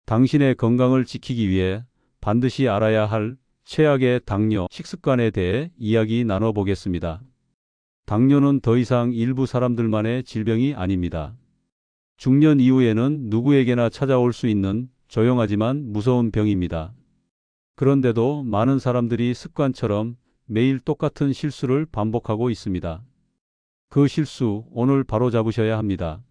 당신의 건강을 지키기 위해 반드시 알아야 할 최악의 당뇨 식습관에 대해 이야기 나눠보겠습니다. 당뇨는 더 이상 일부 사람들만의 질병이 아닙니다. 중년 이후에는 누구에게나 찾아올 수 있는 조용하지만 무서운 병입니다. 그런데도 많은 사람들이 습관처럼 매일 똑같은 실수를 반복하고 있습니다. 그 실수 오늘 바로 잡으셔야 합니다.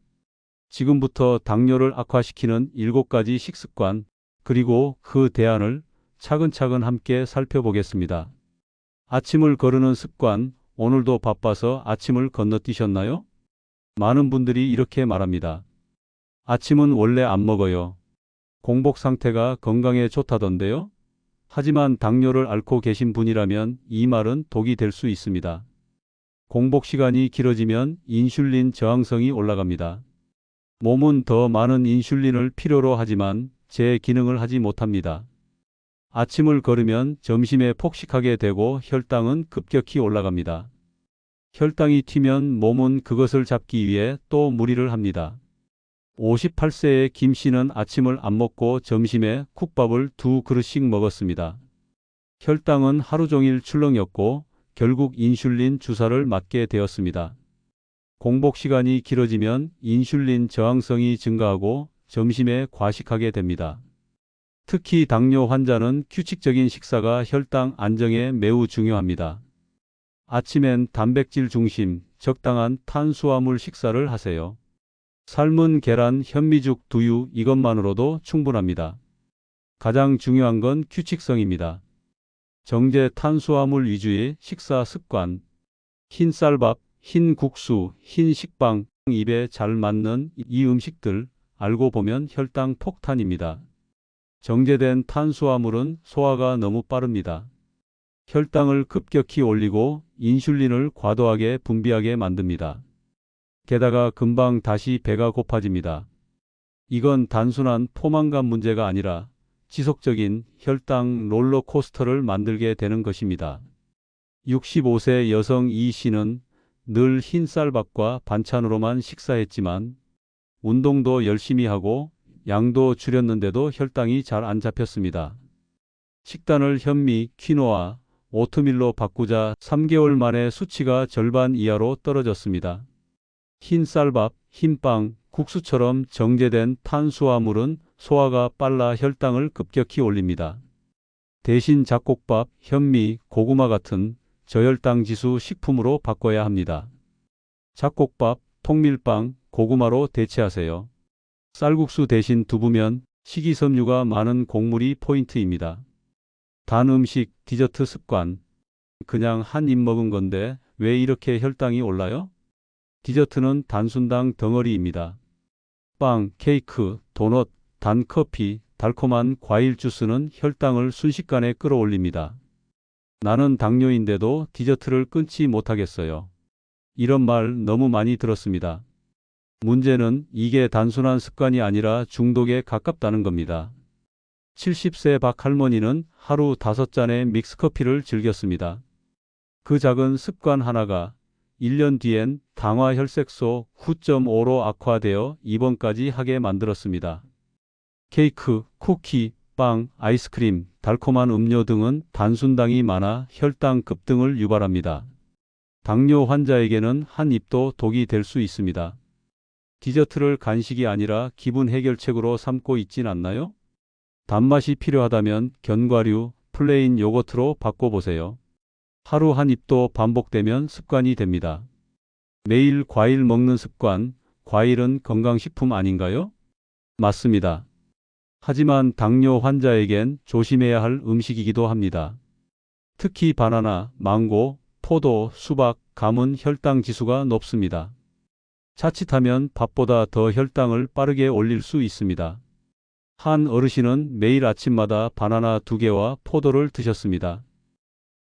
지금부터 당뇨를 악화시키는 7가지 식습관, 그리고 그 대안을 차근차근 함께 살펴보겠습니다. 아침을 거르는 습관, 오늘도 바빠서 아침을 건너뛰셨나요? 많은 분들이 이렇게 말합니다. 아침은 원래 안 먹어요. 공복 상태가 건강에 좋다던데요? 하지만 당뇨를 앓고 계신 분이라면 이 말은 독이 될 수 있습니다. 공복 시간이 길어지면 인슐린 저항성이 올라갑니다. 몸은 더 많은 인슐린을 필요로 하지만 제 기능을 하지 못합니다. 아침을 거르면 점심에 폭식하게 되고 혈당은 급격히 올라갑니다. 혈당이 튀면 몸은 그것을 잡기 위해 또 무리를 합니다. 58세의 김 씨는 아침을 안 먹고 점심에 국밥을 2그릇씩 먹었습니다. 혈당은 하루 종일 출렁였고 결국 인슐린 주사를 맞게 되었습니다. 공복 시간이 길어지면 인슐린 저항성이 증가하고 점심에 과식하게 됩니다. 특히 당뇨 환자는 규칙적인 식사가 혈당 안정에 매우 중요합니다. 아침엔 단백질 중심, 적당한 탄수화물 식사를 하세요. 삶은 계란, 현미죽, 두유 이것만으로도 충분합니다. 가장 중요한 건 규칙성입니다. 정제 탄수화물 위주의 식사 습관, 흰 쌀밥, 흰 국수, 흰 식빵, 입에 잘 맞는 이 음식들 알고 보면 혈당 폭탄입니다. 정제된 탄수화물은 소화가 너무 빠릅니다. 혈당을 급격히 올리고 인슐린을 과도하게 분비하게 만듭니다. 게다가 금방 다시 배가 고파집니다. 이건 단순한 포만감 문제가 아니라 지속적인 혈당 롤러코스터를 만들게 되는 것입니다. 65세 여성 이 씨는 늘 흰 쌀밥과 반찬으로만 식사했지만 운동도 열심히 하고 양도 줄였는데도 혈당이 잘 안 잡혔습니다. 식단을 현미, 퀴노아, 오트밀로 바꾸자 3개월 만에 수치가 절반 이하로 떨어졌습니다. 흰 쌀밥, 흰빵, 국수처럼 정제된 탄수화물은 소화가 빨라 혈당을 급격히 올립니다. 대신 잡곡밥, 현미, 고구마 같은 저혈당 지수 식품으로 바꿔야 합니다. 잡곡밥, 통밀빵, 고구마로 대체하세요. 쌀국수 대신 두부면 식이섬유가 많은 곡물이 포인트입니다. 단 음식, 디저트 습관. 그냥 한 입 먹은 건데 왜 이렇게 혈당이 올라요? 디저트는 단순당 덩어리입니다. 빵, 케이크, 도넛, 단 커피, 달콤한 과일 주스는 혈당을 순식간에 끌어올립니다. 나는 당뇨인데도 디저트를 끊지 못하겠어요. 이런 말 너무 많이 들었습니다. 문제는 이게 단순한 습관이 아니라 중독에 가깝다는 겁니다. 70세 박 할머니는 하루 5잔의 믹스커피를 즐겼습니다. 그 작은 습관 하나가 1년 뒤엔 당화 혈색소 9.5로 악화되어 입원까지 하게 만들었습니다. 케이크, 쿠키, 빵, 아이스크림, 달콤한 음료 등은 단순당이 많아 혈당 급등을 유발합니다. 당뇨 환자에게는 한 입도 독이 될 수 있습니다. 디저트를 간식이 아니라 기분 해결책으로 삼고 있진 않나요? 단맛이 필요하다면 견과류, 플레인 요거트로 바꿔보세요. 하루 한 입도 반복되면 습관이 됩니다. 매일 과일 먹는 습관, 과일은 건강식품 아닌가요? 맞습니다. 하지만 당뇨 환자에겐 조심해야 할 음식이기도 합니다. 특히 바나나, 망고, 포도, 수박, 감은 혈당 지수가 높습니다. 자칫하면 밥보다 더 혈당을 빠르게 올릴 수 있습니다. 한 어르신은 매일 아침마다 바나나 2개와 포도를 드셨습니다.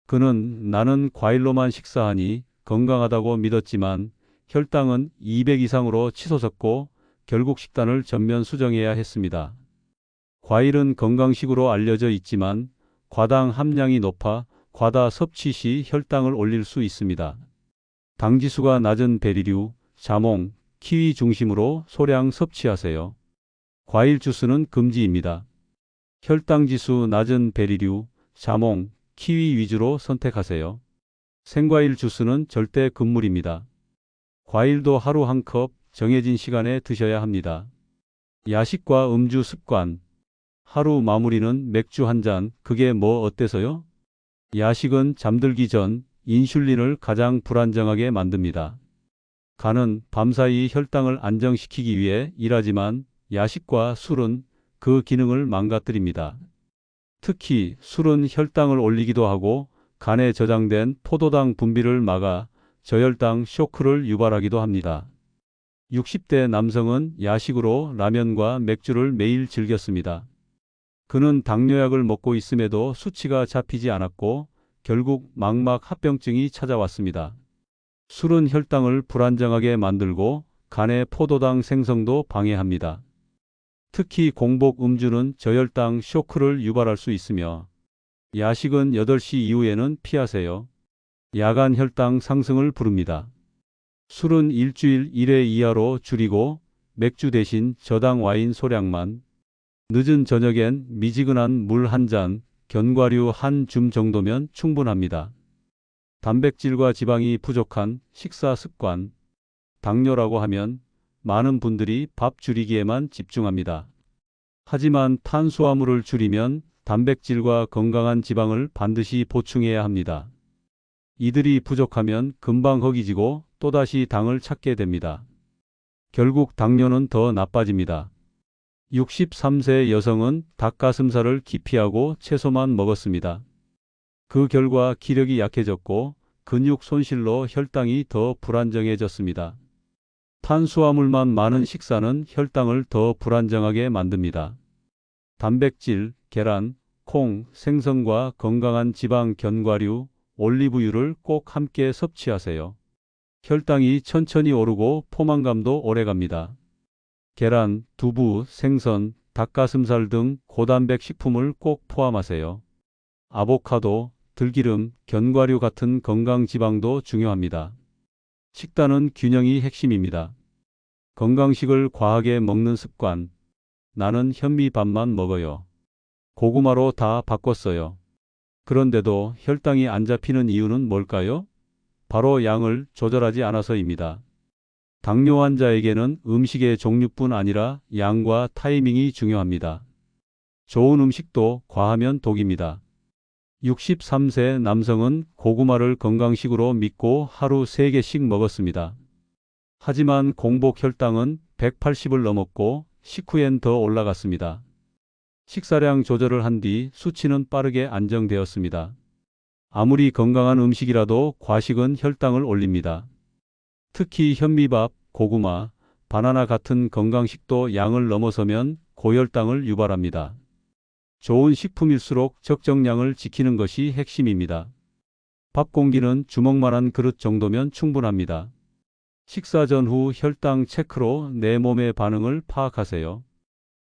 그는 나는 과일로만 식사하니 건강하다고 믿었지만 혈당은 200 이상으로 치솟았고 결국 식단을 전면 수정해야 했습니다. 과일은 건강식으로 알려져 있지만 과당 함량이 높아 과다 섭취 시 혈당을 올릴 수 있습니다. 당지수가 낮은 베리류, 자몽, 키위 중심으로 소량 섭취하세요. 과일 주스는 금지입니다. 혈당 지수 낮은 베리류, 자몽, 키위 위주로 선택하세요. 생과일 주스는 절대 금물입니다. 과일도 하루 한 컵 정해진 시간에 드셔야 합니다. 야식과 음주 습관. 하루 마무리는 맥주 한 잔, 그게 뭐 어때서요? 야식은 잠들기 전 인슐린을 가장 불안정하게 만듭니다. 간은 밤사이 혈당을 안정시키기 위해 일하지만 야식과 술은 그 기능을 망가뜨립니다. 특히 술은 혈당을 올리기도 하고 간에 저장된 포도당 분비를 막아 저혈당 쇼크를 유발하기도 합니다. 60대 남성은 야식으로 라면과 맥주를 매일 즐겼습니다. 그는 당뇨약을 먹고 있음에도 수치가 잡히지 않았고 결국 망막 합병증이 찾아왔습니다. 술은 혈당을 불안정하게 만들고 간의 포도당 생성도 방해합니다. 특히 공복 음주는 저혈당 쇼크를 유발할 수 있으며 야식은 8시 이후에는 피하세요. 야간 혈당 상승을 부릅니다. 술은 일주일 1회 이하로 줄이고 맥주 대신 저당 와인 소량만, 늦은 저녁엔 미지근한 물 한 잔, 견과류 한 줌 정도면 충분합니다. 단백질과 지방이 부족한 식사 습관. 당뇨라고 하면 많은 분들이 밥 줄이기에만 집중합니다. 하지만 탄수화물을 줄이면 단백질과 건강한 지방을 반드시 보충해야 합니다. 이들이 부족하면 금방 허기지고 또다시 당을 찾게 됩니다. 결국 당뇨는 더 나빠집니다. 63세 여성은 닭가슴살을 기피하고 채소만 먹었습니다. 그 결과 기력이 약해졌고 근육 손실로 혈당이 더 불안정해졌습니다. 탄수화물만 많은 식사는 혈당을 더 불안정하게 만듭니다. 단백질, 계란, 콩, 생선과 건강한 지방 견과류, 올리브유를 꼭 함께 섭취하세요. 혈당이 천천히 오르고 포만감도 오래갑니다. 계란, 두부, 생선, 닭가슴살 등 고단백 식품을 꼭 포함하세요. 아보카도, 들기름, 견과류 같은 건강 지방도 중요합니다. 식단은 균형이 핵심입니다. 건강식을 과하게 먹는 습관. 나는 현미밥만 먹어요. 고구마로 다 바꿨어요. 그런데도 혈당이 안 잡히는 이유는 뭘까요? 바로 양을 조절하지 않아서입니다. 당뇨 환자에게는 음식의 종류뿐 아니라 양과 타이밍이 중요합니다. 좋은 음식도 과하면 독입니다. 63세 남성은 고구마를 건강식으로 믿고 하루 3개씩 먹었습니다. 하지만 공복 혈당은 180을 넘었고 식후엔 더 올라갔습니다. 식사량 조절을 한 뒤 수치는 빠르게 안정되었습니다. 아무리 건강한 음식이라도 과식은 혈당을 올립니다. 특히 현미밥, 고구마, 바나나 같은 건강식도 양을 넘어서면 고혈당을 유발합니다. 좋은 식품일수록 적정량을 지키는 것이 핵심입니다. 밥 공기는 주먹만한 그릇 정도면 충분합니다. 식사 전후 혈당 체크로 내 몸의 반응을 파악하세요.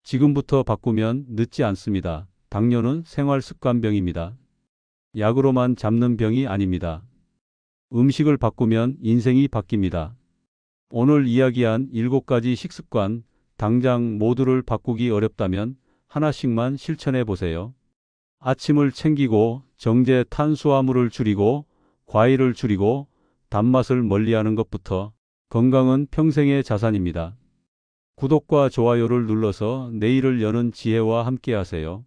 지금부터 바꾸면 늦지 않습니다. 당뇨는 생활습관병입니다. 약으로만 잡는 병이 아닙니다. 음식을 바꾸면 인생이 바뀝니다. 오늘 이야기한 7가지 식습관, 당장 모두를 바꾸기 어렵다면 하나씩만 실천해 보세요. 아침을 챙기고 정제 탄수화물을 줄이고 과일을 줄이고 단맛을 멀리하는 것부터. 건강은 평생의 자산입니다. 구독과 좋아요를 눌러서 내일을 여는 지혜와 함께하세요.